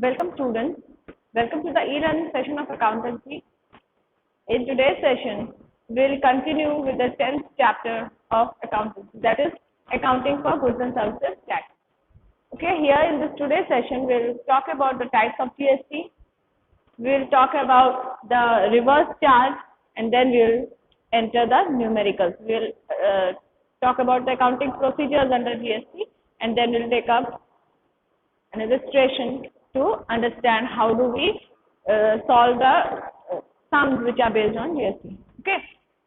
Welcome students. Welcome to the e-learning session of accountancy. In today's session, we'll continue with the 10th chapter of accountancy, that is accounting for goods and services tax. Okay, here in this today's session, we'll talk about the types of GST. We'll talk about the reverse charge, and then we'll enter the numericals. We'll talk about the accounting procedures under GST, and then we'll take up an illustration to understand how do we solve the sums which are based on GST. Okay,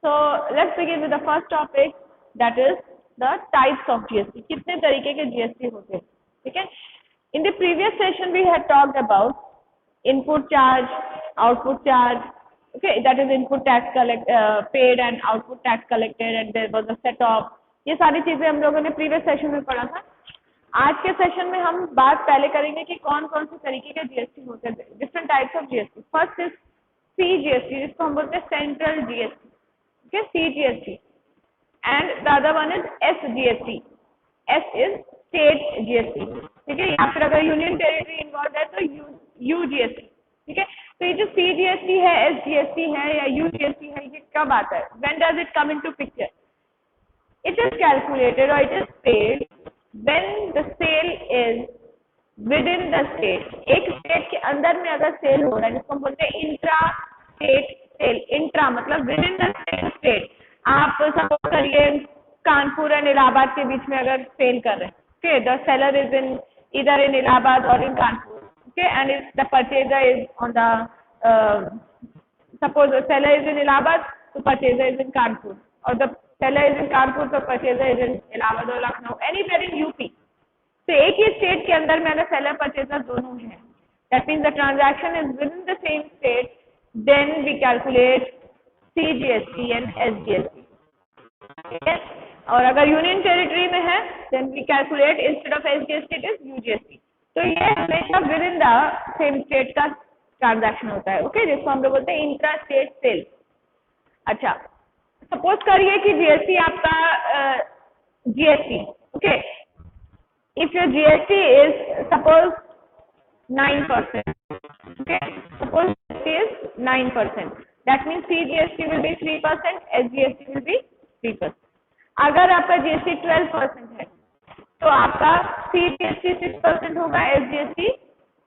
so let's begin with the first topic, that is the types of GST. कितने तरीके के GST होते हैं, ठीक है? In the previous session we had talked about input charge, output charge. Okay, that is input tax paid and output tax collected, and there was a set off. ये सारी चीजें हम लोगों ने प्रीवियस सेशन में पढ़ा था. आज के सेशन में हम बात पहले करेंगे कि कौन कौन से तरीके के जीएसटी होते हैं, different types of GST. First is CGST, जिसको हम बोलते हैं central GST. Okay, CGST. And the other one is SGST. S is state GST, ठीक है? या फिर अगर यूनियन टेरिटरी इन्वॉल्व है तो यूजीएसटी, ठीक है? तो ये जो सीजीएसटी है, एसजीएसटी है या यूजीएसटी है, ये कब आता है? When does it come into picture? It is calculated or it is paid when the sale is within the state. एक स्टेट के अंदर में अगर सेल हो रहा है, जिसको हम बोलते हैं इंट्रा स्टेट सेल. इंट्रा मतलब विदिन द सेम स्टेट. आप सपोज करिए कानपुर एंड इलाहाबाद के बीच में अगर सेल कर रहे हैं, okay, the seller is in इधर इन इलाहाबाद और in Kanpur, okay, and the purchaser is on the suppose the seller is in Allahabad तो परचेजर इज इन कानपुर, और the seller is in Kanpur, so purchaser is in Allahabad or Lucknow, anywhere in UP. तो एक ही state के अंदर में अगर seller purchaser दोनों हैं, that means the transaction is within the same state, then we calculate CGST and SGST. ठीक है? और अगर यूनियन टेरिटरी में है, then we calculate instead of SGST it is UGST. तो ये हमेशा within the same state का ट्रांजैक्शन होता है, ओके, जिसको हम लोग बोलते हैं इंट्रा स्टेट सेल. अच्छा, सपोज करिए कि जीएसटी आपका GST, okay, if your GST is suppose 9%, okay, suppose it is 9%, that means CGST will be 3%, SGST will be 3%. अगर आपका जीएसटी 12% है तो आपका सीजीएसटी 6% होगा, एसजीएसटी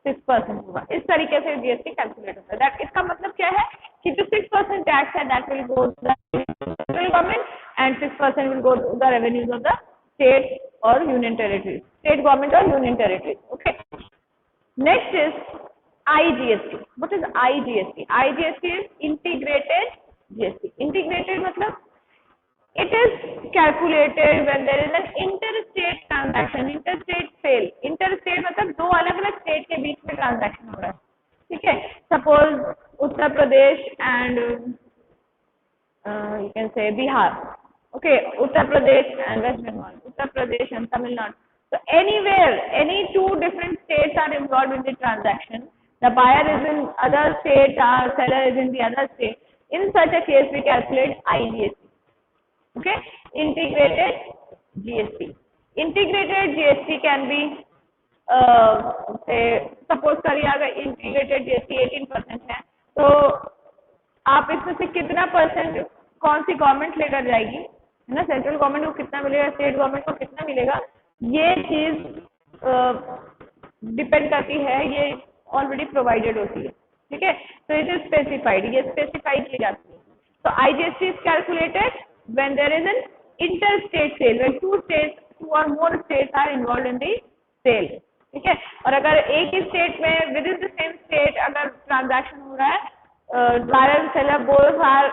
6% होगा. इस तरीके से जीएसटी कैलकुलेट होता है. दैट इसका मतलब क्या है कि जो 6% टैक्स है that will go to the central government and 6% will go to the revenues of the state और यूनियन टेरिटरीज, स्टेट गवर्नमेंट और union territories. Okay, next is IGST. What is IGST? IGST is integrated GST. Integrated मतलब it is calculated when there is an interstate transaction, interstate sale. Interstate मतलब दो अलग अलग state के बीच में transaction हो रहा है, ठीक है? Suppose Uttar Pradesh and you can say Bihar, okay, Uttar Pradesh and West Bengal, Uttar Pradesh and Tamil Nadu. So anywhere, any two different states are involved in the transaction. The buyer is in other state, seller is in the other state. In such a case, we calculate IGST. Okay, integrated GST. Integrated GST can be say suppose करिए अगर integrated GST 18% है तो आप इसमें से कितना percent कौन सी government लेकर जाएगी, है ना? सेंट्रल गवर्नमेंट को कितना मिलेगा, स्टेट गवर्नमेंट को कितना मिलेगा, ये चीज डिपेंड करती है, ये ऑलरेडी प्रोवाइडेड होती है, ठीक है? तो इट इज स्पेसिफाइड, ये स्पेसिफाई की जाती है. तो IGST is calculated when there is an interstate sale, when two or more states are involved in the sale, ठीक है? और अगर एक ही स्टेट में with in the same state अगर ट्रांजैक्शन हो रहा है, buyer and seller both are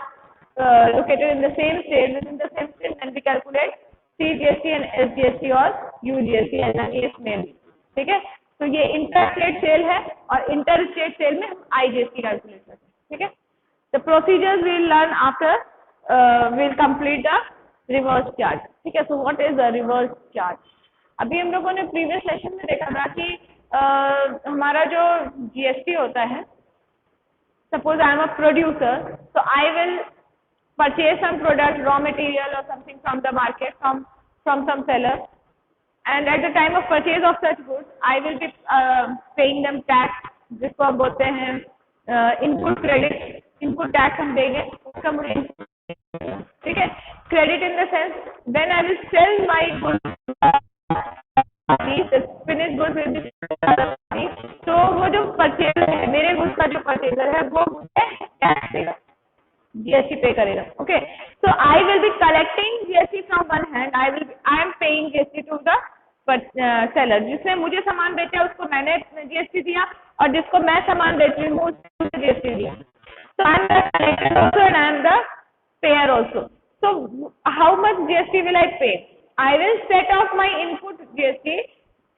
located in the same state, within the same state, then we calculate CGST and SGST और UGST as an case में भी, ठीक है? तो ये इंटरस्टेट सेल है और इंटरस्टेट सेल में हम IGST कैलकुलेट करते हैं, ठीक है? The procedures we'll learn after we'll complete the reverse charge, ठीक है? So what is the reverse charge? अभी हम लोगों ने प्रीवियस सेशन में देखा था कि हमारा जो जीएसटी होता है, suppose I am a producer, so I will purchase some product, raw material or something from the market, from some seller, and at the time of purchase of such goods I will be paying them tax जिसको हम बोलते हैं input credit, input tax हम देंगे उसका मुझे, ठीक है। Credit in the sense when I will sell my finish goods, तो वो जो परचेजर है, मेरे गुड्स का जो परचेजर है वो मुझे टैक्स देगा, जीएसटी पे करेगा। Okay, so I will be collecting GST from one hand, I am paying GST to the seller. जिसने मुझे सामान बेचा उसको मैंने जीएसटी दिया, और जिसको मैं सामान बेच हूँ उसको जीएसटी दिया। So I am the collector also and I am the payer also. So how much GST will I pay? I will set off my input GST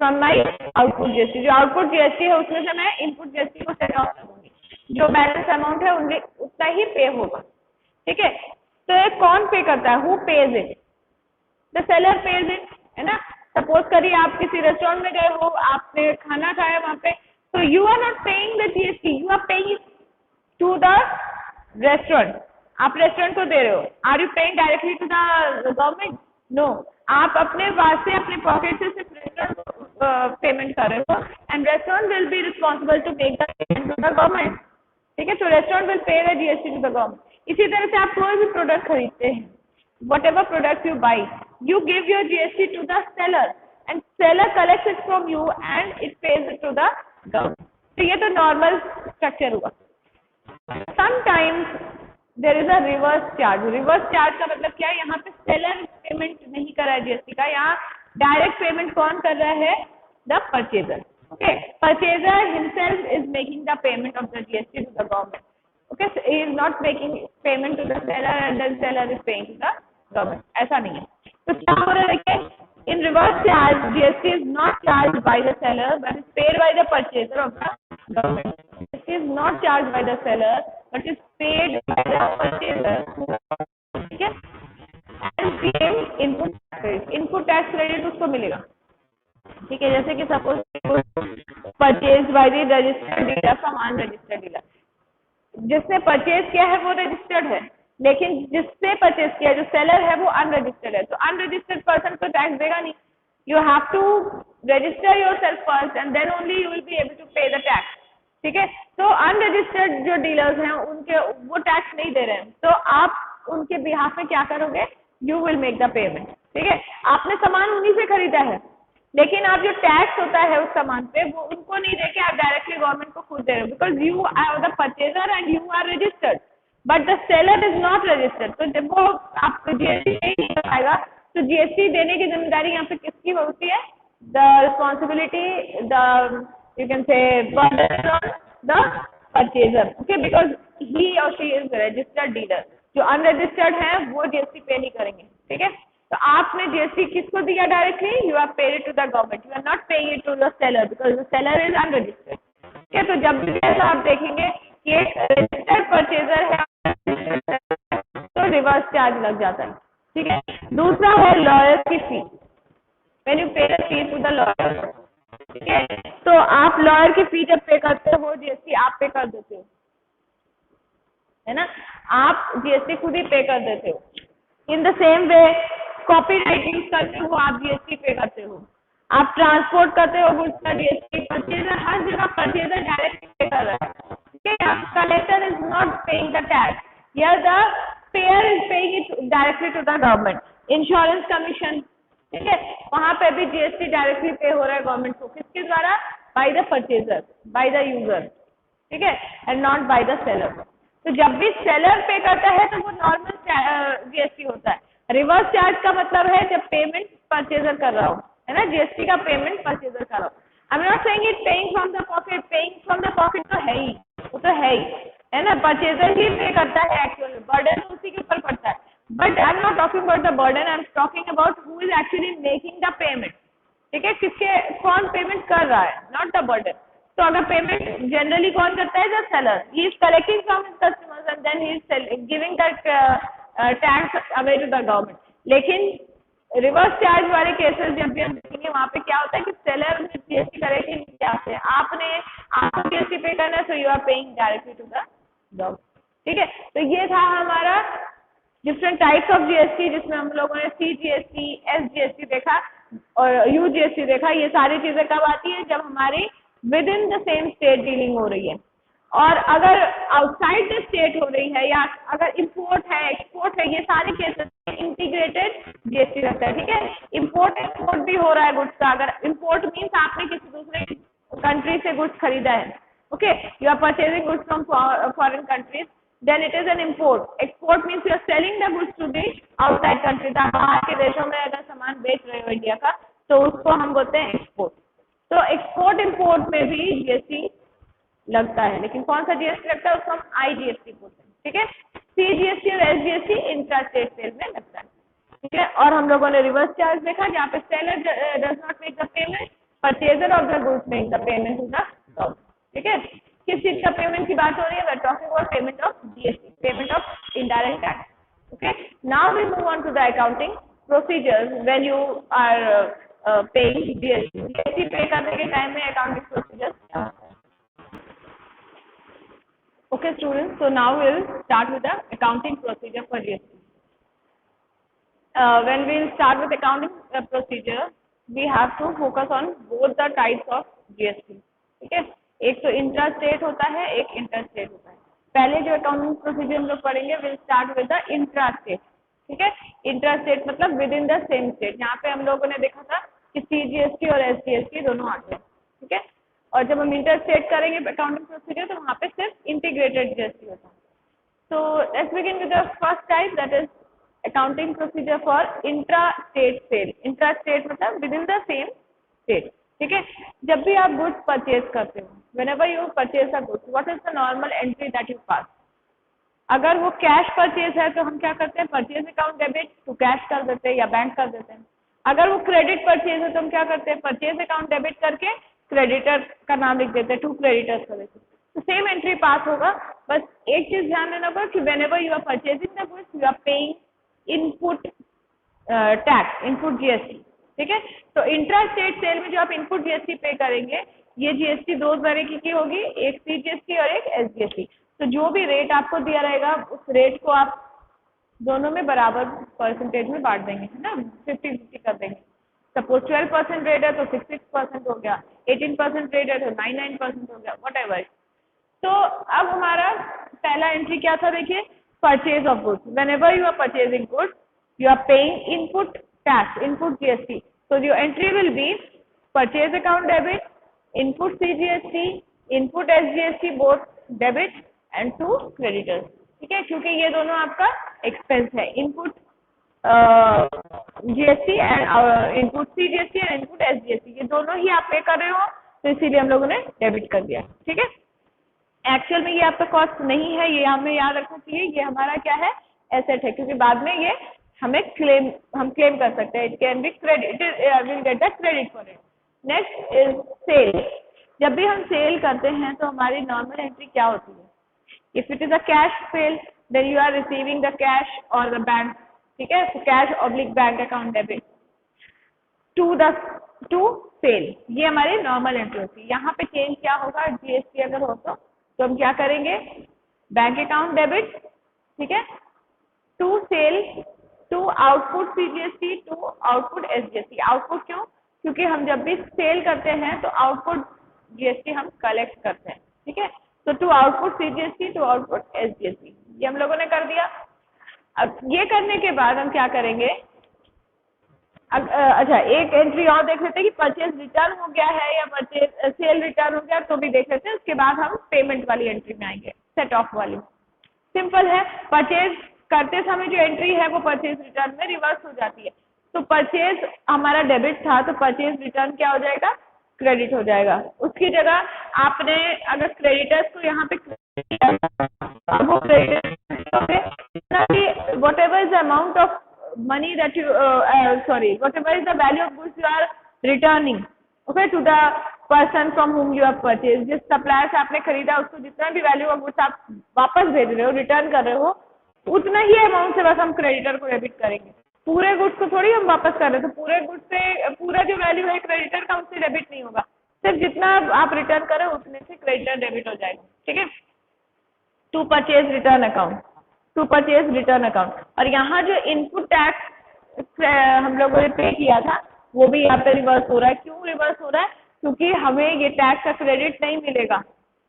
from my output GST. जो output GST है उसमें से मैं input GST को set off करूँगी, जो balance amount है उनमें उतना ही पे होगा, ठीक है। तो ये कौन पे करता है? Who pays it? The seller pays it, है ना। सपोज करिए आप किसी रेस्टोरेंट में गए हो, आपने खाना खाया वहाँ पे, तो you are not paying the GST, you are paying to the restaurant. आप रेस्टोरेंट को दे रहे हो, are you paying directly to the government? No, आप अपने पास से अपने पॉकेट से सिर्फ रेस्टोरेंट पेमेंट कर रहे हो, and restaurant will be responsible to make the payment to the government, ठीक है। तो restaurant will pay the GST to the government. इसी तरह से आप कोई भी प्रोडक्ट खरीदते हैं, whatever product you buy, you give your GST to the seller and seller collects it from you and it pays it to the government. तो ये तो नॉर्मल स्ट्रक्चर हुआ। Sometimes there is a reverse charge. Reverse charge का मतलब क्या है? यहाँ पे सेलर पेमेंट नहीं कर रहा है जीएसटी का, यहाँ डायरेक्ट पेमेंट कौन कर रहा है? The purchaser. Okay, purchaser himself is making the payment of the GST to the government. Okay, so he is not making payment to the seller and then seller is paying to the government. ऐसा नहीं है। तो क्या हो रहा है? देखिए, in reverse charge GST is not charged by the seller but is paid by the purchaser of the government. It is not charged by the seller but is paid by the purchaser, ठीक है। and claim input tax credit. Input tax credit उसको मिलेगा, ठीक है। जैसे कि suppose purchase by the registered dealer from unregistered dealer, जिसने purchase किया है वो रजिस्टर्ड है, लेकिन जिससे परचेज किया जो सेलर है वो अनरजिस्टर्ड है, तो अनरजिस्टर्ड पर्सन को टैक्स देगा नहीं। You have to register yourself first and then only you will be able to pay the tax, ठीक है। तो अनरजिस्टर्ड जो डीलर्स हैं उनके वो टैक्स नहीं दे रहे हैं, तो आप उनके बिहाफ में क्या करोगे? You will make the payment, ठीक है। आपने सामान उन्हीं से खरीदा है, लेकिन आप जो टैक्स होता है उस सामान पे वो उनको नहीं देके आप डायरेक्टली गवर्नमेंट को खुद दे रहे हो, because you are the purchaser and you are registered but the seller is not registered. तो जब वो आपको जीएसटी नहीं कराएगा तो जीएसटी देने की जिम्मेदारी यहाँ पे किसकी होती है? The responsibility, the you can से burden on the purchaser, okay, because he और शी इज रजिस्टर्ड डीलर। जो अनरजिस्टर्ड है वो जीएसटी पे नहीं करेंगे, ठीक है। तो आपने जीएसटी किसको दिया? Directly you are paid it to the government, you are not paying it to the seller because the seller is unregistered, ठीक है। तो जब भी ऐसा आप देखेंगे कि एक रजिस्टर्ड परचेजर है तो रिवर्स चार्ज लग जाता है, ठीक है। दूसरा है लॉयर की fee, when you pay the fee to the lawyer, ठीक है। तो आप लॉयर की फी जब पे करते हो जीएसटी आप पे कर देते हो, है ना, आप जीएसटी खुद ही पे कर देते हो। इन the same way copyright use करते हो आप जीएसटी पे करते हो, आप ट्रांसपोर्ट करते हो गुड्स का जीएसटी, परचेजर हर जगह परचेजर डायरेक्ट पे कर रहा है, ठीक है। Collector is not paying the tax, here the payer is paying it directly to the government. Insurance commission, ठीक है, वहां पे भी जीएसटी डायरेक्टली पे हो रहा है गवर्नमेंट को, किसके द्वारा? By the purchaser, by the user, ठीक है, and not by the seller. तो जब भी सेलर पे करता है तो वो नॉर्मल जीएसटी होता है। रिवर्स चार्ज का मतलब है जब पेमेंट परचेजर कर रहा हो, है ना, जीएसटी का पेमेंट परचेजर कर रहा हो। आई am not saying it paying from the pocket, paying from the pocket तो है ही, वो तो है ही, है ना, परचेजर ही पे करता है, एक्चुअली बर्डन उसी के ऊपर पड़ता है। But I am not talking about the burden, I am talking about who is actually making the payment, ठीक है, किसके कौन पेमेंट कर रहा है, नॉट द बर्डन। तो अगर पेमेंट जनरली कौन करता है? The seller, he is collecting from his customers and then he is giving that tax away to the government. लेकिन रिवर्स चार्ज वाले केसेस जब भी हम देखेंगे वहां पे क्या होता है कि सेलर जीएसटी करेगी क्या से आपको जीएसटी पे करना है, so you are paying directly to the government, ठीक है। तो ये था हमारा डिफरेंट टाइप्स ऑफ जीएसटी, जिसमें हम लोगों ने सीजीएसटी, एसजीएसटी देखा और यूजीएसटी देखा। ये सारी चीजें कब आती है? जब हमारी with in the same state dealing हो रही है। और अगर आउटसाइड द स्टेट हो रही है या अगर इंपोर्ट है एक्सपोर्ट है, ये सारे केसेस इंटीग्रेटेड जीएसटी लगता है। ठीक है, इंपोर्ट एक्सपोर्ट भी हो रहा है गुड्स का। अगर इंपोर्ट मीन्स आपने किसी दूसरे कंट्री से गुड्स खरीदा है, okay, you are purchasing goods from foreign countries, then it is an import. Export means you are selling the goods to the outside country. आप बाहर के देशों में अगर सामान बेच रहे हो इंडिया का, तो उसको हम बोलते हैं एक्सपोर्ट। तो एक्सपोर्ट इंपोर्ट में भी जीएसटी लगता है, लेकिन कौन सा जीएसटी लगता है उसको हम आईजीएसटी बोलते हैं। ठीक है, सीजीएसटी और एसजीएसटी इंट्रा स्टेट सेल में लगता है। ठीक है, और हम लोगों ने रिवर्स चार्ज देखा जहाँ पे seller does not make the payment, purchaser of the goods make the payment to the stock. ठीक है, किस चीज का पेमेंट की बात हो रही है? We are talking about payment of GST, payment of indirect tax. Okay, now we move on to the accounting procedures when you are paying GST. GST पे करने के टाइम में अकाउंटिंग प्रोसीजर्स क्या होता है? Okay students, so now we'll start with the accounting procedure for GST. When we'll start with accounting procedure, we have to focus on both the types of GST. ठीक है, एक तो intra state होता है, एक इंटर स्टेट होता है। पहले जो अकाउंटिंग प्रोसीजर हम लोग पढ़ेंगे will start with the intra state. ठीक है, इंट्रा स्टेट मतलब within the same state. यहाँ पे हम लोगों ने देखा था कि सीजीएसटी और एसजीएसटी दोनों आते हैं। ठीक है, और जब हम इंटर स्टेट करेंगे अकाउंटिंग प्रोसीजर तो वहाँ पे सिर्फ इंटीग्रेटेड जीएसटी होता है। So let's begin with the first type, that is accounting procedure for intra state sale. Intra state मतलब within the same state. ठीक है, जब भी आप गुड्स परचेज करते हो, whenever you purchase a goods, what is the normal entry that you pass? अगर वो कैश परचेज है तो हम क्या करते हैं? Purchase account debit to cash कर देते हैं या बैंक कर देते हैं। अगर वो क्रेडिट परचेज है तो हम क्या करते हैं? परचेज अकाउंट डेबिट करके क्रेडिटर का नाम लिख देते हैं, टू क्रेडिटर्स कर देते हैं। तो सेम एंट्री पास होगा। बस एक चीज ध्यान देना होगा कि whenever you are purchasing the goods you are paying input tax, input GST. ठीक है, तो इंट्रा स्टेट सेल में जो आप इनपुट जीएसटी पे करेंगे, ये जीएसटी दो तरीके की होगी, एक सीजीएसटी और एक एसजीएसटी। तो जो भी रेट आपको दिया रहेगा उस रेट को आप दोनों में बराबर परसेंटेज में बांट देंगे, है ना, 50-50 कर देंगे। सपोज 12% रेट है तो 6% हो गया, 18% रेट है तो 99% हो गया, व्हाटएवर। तो अब हमारा पहला एंट्री क्या था? देखिए, purchase of goods. Whenever you are purchasing goods you are paying input tax, input GST. So your entry will be purchase account debit, input CGST, input SGST both debit and to creditors. ठीक है, क्योंकि ये दोनों आपका expense है, input GST and input CGST and input SGST, ये दोनों ही आप पे कर रहे हो, तो इसीलिए हम लोगों ने डेबिट कर दिया। ठीक है, एक्चुअल में ये आपका कॉस्ट नहीं है, ये हमें याद रखना चाहिए, ये हमारा क्या है? एसेट है, क्योंकि बाद में ये हमें हम क्लेम कर सकते हैं। It can be credit, will get the credit for it. Next is sale. जब भी हम सेल करते हैं तो हमारी नॉर्मल एंट्री क्या होती है? If it is a cash sale then you are receiving the cash और द बैंक। ठीक है, cash oblique bank account debit to sale, ये हमारी नॉर्मल एंट्री होती है। यहाँ पे चेंज क्या होगा? जीएसटी अगर हो तो हम क्या करेंगे? बैंक अकाउंट डेबिट, ठीक है, to sale to output CGST to output SGST. Output क्यों? क्योंकि हम जब भी सेल करते हैं तो आउटपुट जीएसटी हम कलेक्ट करते हैं। ठीक है, तो to output CGST to output SGST, ये हम लोगों ने कर दिया। अब ये करने के बाद हम क्या करेंगे? अच्छा, एक एंट्री और देख लेते हैं कि परचेज रिटर्न हो गया है या परचेज सेल रिटर्न हो गया, तो भी देख लेते हैं। उसके बाद हम पेमेंट वाली एंट्री में आएंगे, सेट ऑफ वाली। सिंपल है, परचेज करते समय जो एंट्री है वो परचेज रिटर्न में रिवर्स हो जाती है। तो परचेज हमारा डेबिट था तो परचेज रिटर्न क्या हो जाएगा? क्रेडिट हो जाएगा। उसकी जगह आपने अगर क्रेडिटर्स को यहाँ पे वो credit what ever is the amount of money that you whatever is the value of goods you are returning, okay, to the person from whom you have purchased। जिस सप्लायर से आपने खरीदा उसको जितना भी वैल्यू ऑफ गुड्स आप वापस भेज रहे हो, रिटर्न कर रहे हो, उतना ही अमाउंट से बस हम क्रेडिटर को डेबिट करेंगे। पूरे गुड्स को थोड़ी हम वापस कर रहे हैं, तो पूरे गुड्स से पूरा जो वैल्यू है क्रेडिटर का उससे डेबिट नहीं होगा, सिर्फ जितना आप रिटर्न करें उतने से क्रेडिटर डेबिट हो जाएगा। ठीक है, to purchase return account, to purchase return account. और यहाँ जो इनपुट टैक्स हम लोगों ने पे किया था वो भी यहाँ पे रिवर्स हो रहा है। क्यों रिवर्स हो रहा है? क्योंकि हमें ये टैक्स का क्रेडिट नहीं मिलेगा।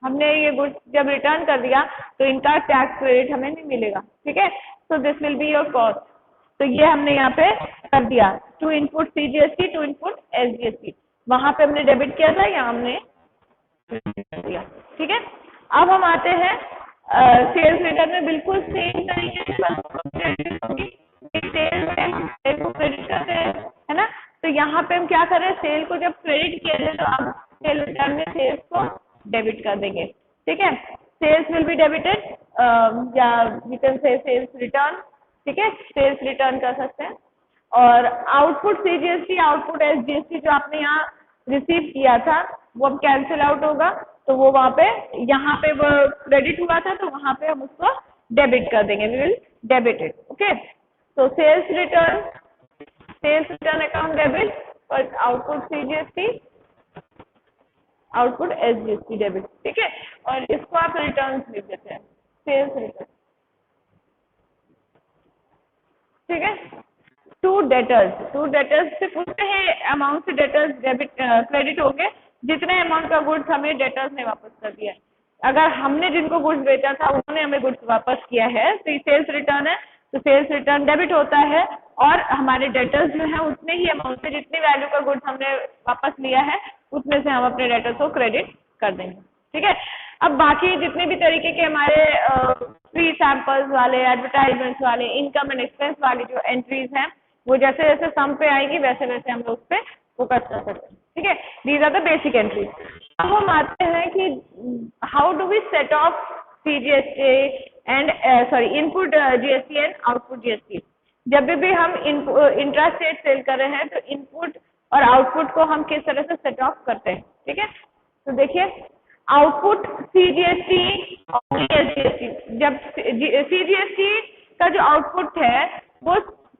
हमने ये गुड्स जब रिटर्न कर दिया तो इनका टैक्स क्रेडिट हमें नहीं मिलेगा, ठीक है। So this will be your cost. तो ये हमने यहाँ पे कर दिया, to input CGST, to input SGST, वहां पे हमने डेबिट किया था, यहाँ हमने दिया, ठीक है। अब हम आते हैं सेल्स रिटर्न में, बिल्कुल सेम तरीके से सेल को क्रेडिट करते हैं, है ना। तो यहाँ पे हम क्या कर रहे हैं, सेल को जब क्रेडिट किया जाए तो अब सेल रिटर्न में सेल्स को डेबिट कर देंगे, ठीक है। सेल्स विल बी डेबिटेड, या we can say sales return, ठीक है, सेल्स रिटर्न कर सकते हैं। और आउटपुट CGST, आउटपुट SGST जो आपने यहाँ रिसीव किया था वो अब कैंसिल आउट होगा, तो वो वहाँ पे, यहाँ पे वो क्रेडिट हुआ था तो वहाँ पे हम उसको डेबिट कर देंगे, we will debit it, okay. तो सेल्स रिटर्न अकाउंट डेबिट और output CGST, output SGST debit, ठीक है। और इसको आप रिटर्न लिख देते हैं, सेल्स रिटर्न, ठीक है। टू डेटर्स सिर्फ उतने ही अमाउंट से डेटर्स डेबिट क्रेडिट होंगे जितने अमाउंट का गुड्स हमें डेटर्स ने वापस कर दिया है। अगर हमने जिनको गुड्स बेचा था उन्होंने हमें गुड्स वापस किया है तो ये सेल्स रिटर्न है, तो सेल्स रिटर्न डेबिट होता है और हमारे डेटर्स जो है उतने ही अमाउंट से, जितनी वैल्यू का गुड्स हमने वापस लिया है उतने से हम अपने डेटर्स को क्रेडिट कर देंगे, ठीक है। अब बाकी जितने भी तरीके के हमारे फ्री सैंपल्स वाले, एडवर्टाइजमेंट्स वाले, इनकम एंड एक्सपेंस वाली जो एंट्रीज हैं वो जैसे जैसे सम पे आएगी वैसे वैसे हम लोग उस पर फोकस कर सकते हैं, ठीक है। These are the basic entries. अब हम आते हैं कि how do we set off CGST and input GST and output GST। जब भी हम इंट्रा स्टेट सेल कर रहे हैं तो इनपुट और आउटपुट को हम किस तरह से सेट ऑफ करते हैं, ठीक है। तो देखिए, आउटपुट CGST और SGST, जब CGST का जो आउटपुट है वो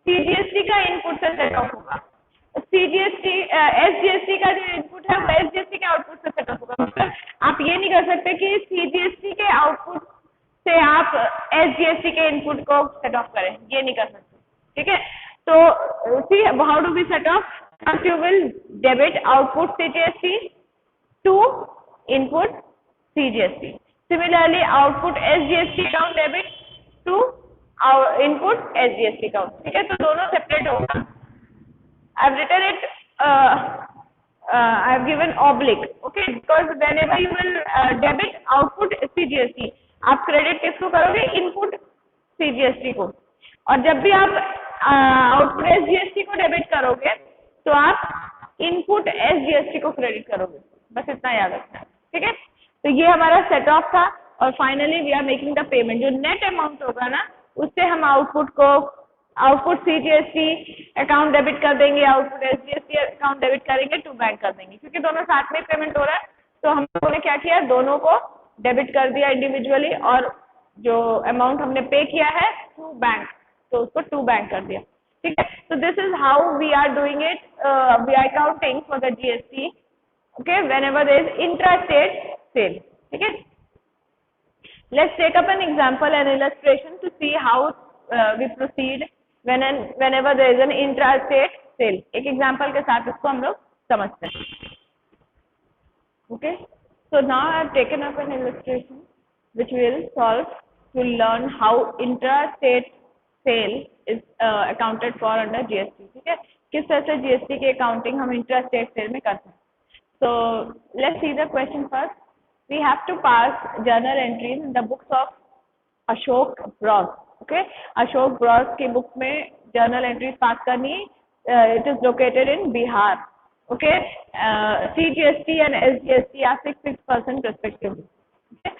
CGST का इनपुट से सेट ऑफ होगा, SGST का जो इनपुट है वो SGST के आउटपुट से सेट ऑफ होगा। मतलब आप ये नहीं कर सकते कि CGST के आउटपुट से आप SGST के इनपुट को सेट ऑफ करें, ये नहीं कर सकते, ठीक है। तो see how do we set off, first you will debit output CGST to input CGST. Similarly, output SGST account debit to our input SGST account. ठीक है, तो दोनों सेपरेट होगा। I've written it. I've given oblique. Okay, because whenever you will debit output CGST, आप credit किसको करोगे, input CGST को, और जब भी आप आउटपुट SGST को डेबिट करोगे तो आप इनपुट SGST को क्रेडिट करोगे, बस इतना याद रखना है, ठीक है। तो ये हमारा सेट ऑफ था और finally we are making the payment. जो नेट अमाउंट होगा ना उससे हम आउटपुट CGST अकाउंट डेबिट कर देंगे, आउटपुट SGST अकाउंट डेबिट करेंगे, टू बैंक कर देंगे, क्योंकि दोनों साथ में पेमेंट हो रहा है। तो हम लोगों ने क्या किया, दोनों को डेबिट कर दिया इंडिविजुअली, और जो अमाउंट हमने पे किया है टू बैंक, तो उसको टू बैंक कर दिया, ठीक है। तो this is how we are doing it, we are counting for the GST, okay, whenever there is intra-state sale, ठीक है। Let's take up an example and illustration to see how we proceed whenever there is an intra-state sale. एक example के साथ इसको हम लोग समझते हैं, okay। So now I have taken up an illustration which will solve to learn how intra-state sale is accounted for under GST, ठीक है। किस तरह से GST की accounting हम intra-state sale में करते हैं। So let's see the question first. We have to pass journal entries in the books of Ashok Bros. Okay, Ashok Bros की बुक में journal entries पास करनी। It is located in Bihar. Okay, CGST and SGST are 6% respectively. Okay?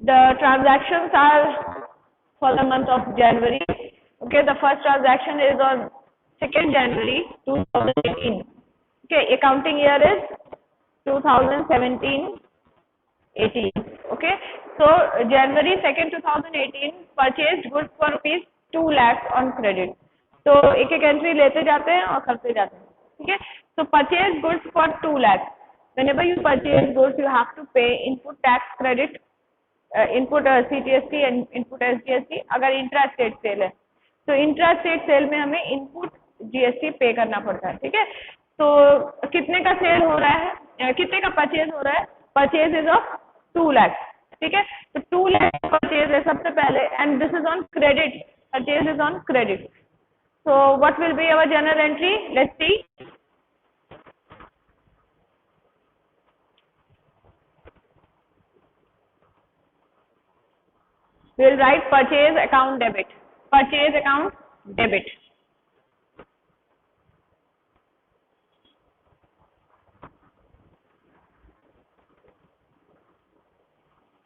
The transactions are for the month of January. Okay, the first transaction is on 2nd January 2018. Okay, accounting year is 2017-18. Okay, so January 2nd 2018 purchased goods for rupees 2 lakhs on credit. तो एक एक entry लेते जाते हैं और करते जाते हैं, ठीक है। So purchase goods for 2 lakhs. Whenever you purchase goods, you have to pay input tax credit, input CGST and input SGST. अगर इंट्रा स्टेट सेल है तो इंट्रा स्टेट सेल में हमें इनपुट GST पे करना पड़ता है, ठीक है। तो कितने का सेल हो रहा है, कितने का परचेज हो रहा है, परचेज इज ऑफ 2 लाख, ठीक है। तो 2 लाख परचेज है सबसे पहले, and this is on credit, purchase is on credit. So what will be our journal entry? Let's see. We will write purchase account debit. Purchase account debit.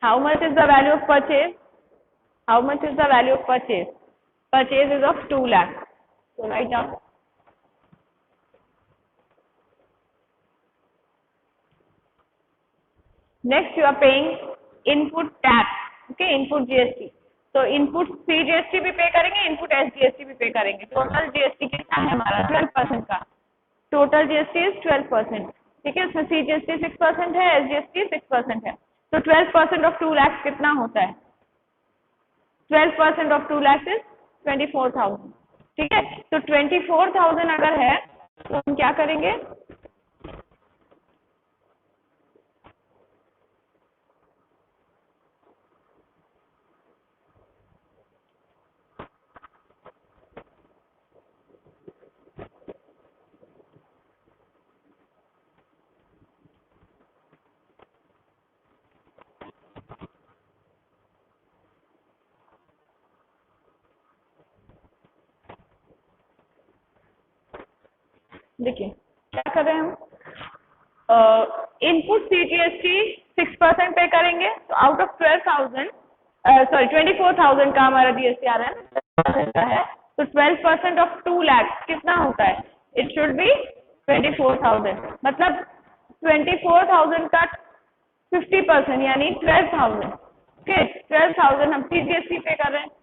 How much is the value of purchase? How much is the value of purchase? Purchase is of 2 lakh. So write down. Next you are paying input tax. Okay, input GST. तो input CGST भी पे करेंगे, input SGST भी पे करेंगे। Total GST कितना है हमारा? 12% का। टोटल GST इज 12%, ठीक है। इसमें CGST 6% है, SGST 6% है। तो 12% ऑफ 2 लाख कितना होता है? 12% ऑफ 2 लाख इज 24,000, ठीक है। तो 24,000 अगर है तो हम क्या करेंगे? देखिए क्या कर रहे हैं हम, इनपुट CGST 6% पे करेंगे, तो आउट ऑफ 12,000 सॉरी 24,000 का हमारा GST आ रहा है, 12% का है। तो 12% ऑफ 2 लाख कितना होता है? इट शुड बी 24,000, मतलब 24,000 का 50% यानी 12,000, ओके। 12,000 हम CGST पे कर रहे हैं।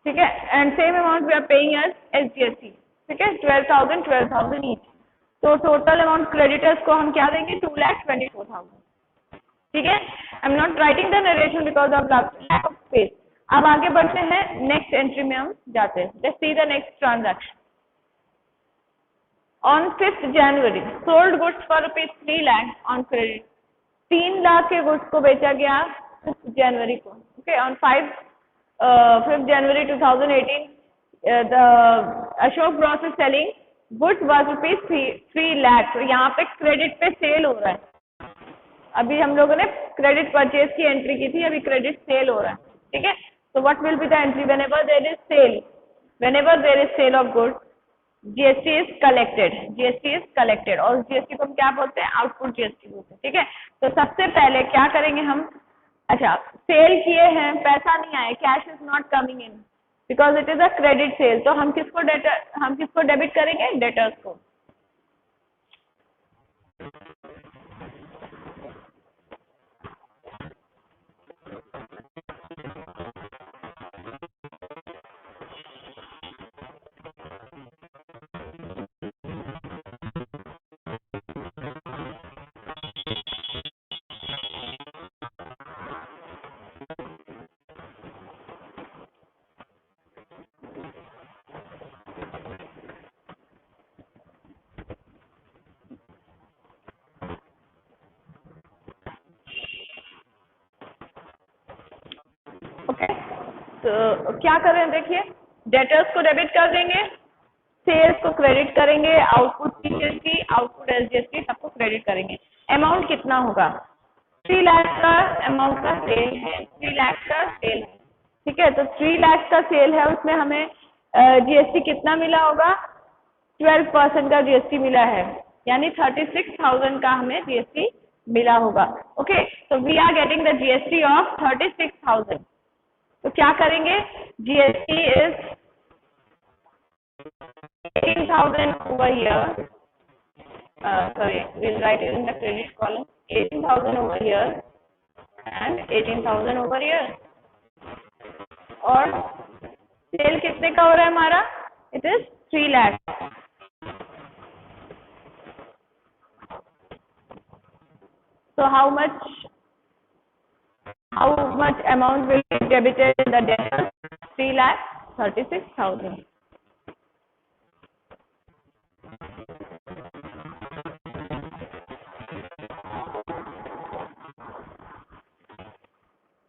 ठीक है, and same amount we are paying as SGST, ठीक है। 12,000 ईच। तो टोटल अमाउंट क्रेडिटर्स को हम क्या देंगे? 2,24,000, ठीक है। I am not writing the narration because of lack of space. अब आगे बढ़ते हैं, नेक्स्ट एंट्री में हम जाते हैं। Let's see the next transaction. On 5th January sold goods for ₹3 lakh on credit. 3 lakh के गुड्स को बेचा गया 5th जनवरी को, okay. On 5th January 2018 the Ashok Bros is selling goods was ₹3 lakh। तो यहाँ पे क्रेडिट पे सेल हो रहा है। अभी हम लोगों ने क्रेडिट परचेज की एंट्री की थी, अभी क्रेडिट सेल हो रहा है, ठीक है। तो what will be the entry? Whenever there is sale of goods GST is collected, और GST को हम क्या बोलते हैं? आउटपुट GST बोलते हैं, ठीक है। तो सबसे पहले क्या करेंगे हम? अच्छा, सेल किए हैं, पैसा नहीं आया, cash is not coming in because it is a credit sale. तो हम किसको डेबिट करेंगे? डेटर्स को। ओके, तो क्या कर रहे हैं? देखिए, डेटर्स को डेबिट कर देंगे, सेल्स को क्रेडिट करेंगे, आउटपुट CGST, आउटपुट SGST सबको क्रेडिट करेंगे। अमाउंट कितना होगा? 3 लाख का अमाउंट का सेल है, 3 लाख का सेल है, ठीक है। तो 3 लाख का सेल है, उसमें हमें GST कितना मिला होगा? 12% का GST मिला है, यानी 36,000 का हमें GST मिला होगा, ओके। तो we are getting the GST of 36,000। तो क्या करेंगे? GST is 18,000 over here. Sorry, we'll write it in the credit column. 18,000 over here and 18,000 over here. और सेल कितने का हो रहा है हमारा? It is 3 lakh. So how much amount will be debited in the debtors? 3,36,000.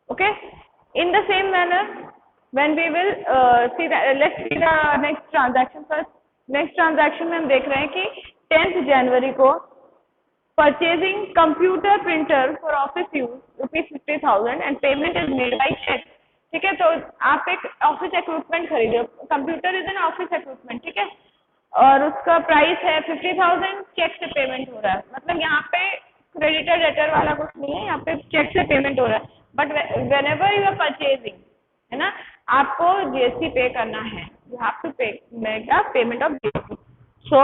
Okay. In the same manner, when we will see that, let's see the next transaction first. Next transaction में हम देख रहे हैं कि 10th जनवरी को purchasing computer printer for office use ₹50,000 and payment is made by check. ठीक है, तो आप एक ऑफिस इक्विपमेंट खरीदे हो, computer is an office equipment, ठीक है, और उसका प्राइस है 50,000, चेक से पेमेंट हो रहा है, मतलब यहाँ पे क्रेडिटर डेटर वाला कुछ नहीं है, यहाँ पे चेक से पेमेंट हो रहा है. But whenever you are purchasing, है ना, आपको जीएसटी पे करना है, you have to pay make the payment of GST. So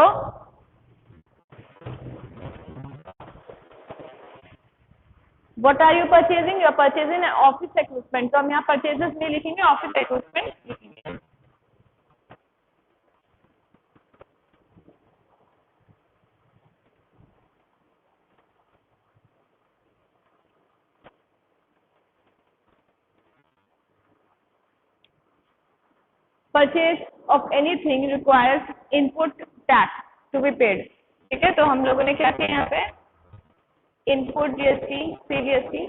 what are you purchasing? You are purchasing an office equipment. तो हम यहाँ purchases नहीं लिखेंगे, office equipment लिखेंगे. Purchase of anything requires input tax to be paid. ठीक है, तो हम लोगों ने क्या किया यहाँ पे, इनपुट जीएसटी, सीजीएसटी,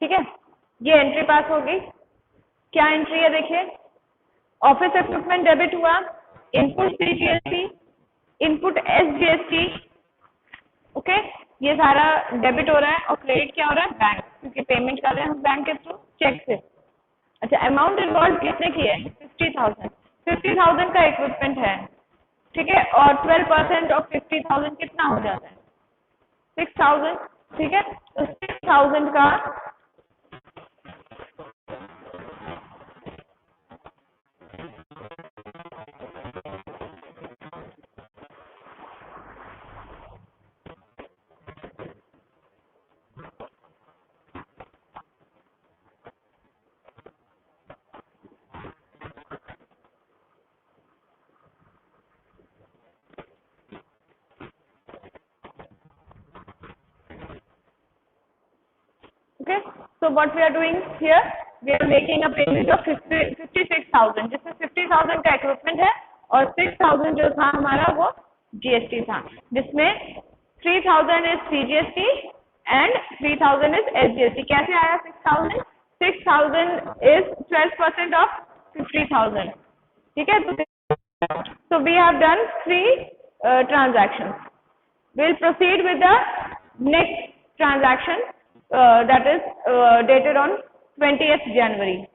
ठीक है, ये एंट्री पास हो गई. क्या एंट्री है देखिए, ऑफिस इक्विपमेंट डेबिट हुआ, input CGST, input SGST, okay, ये सारा डेबिट हो रहा है, और क्रेडिट क्या हो रहा है, बैंक, क्योंकि पेमेंट कर रहे हैं हम बैंक के थ्रू, चेक से. अच्छा, अमाउंट इन्वॉल्व कितने की है, 50,000. 50,000 का इक्विपमेंट है, ठीक है, और 12% ऑफ 50,000 कितना हो जाता है, 6,000. ठीक है, तो 6,000 का okay, so what we are doing here, we are making a payment of 56,000, जिसमें 50,000 का इक्विपमेंट है और 6,000 जो था हमारा वो जीएसटी था, जिसमें 3,000 is CGST and 3,000 is SGST. कैसे आया 6,000? 6,000 इज 12% ऑफ 50,000. ठीक है, so we have done 3 transactions. We'll proceed with the next transaction that is dated on 20th January.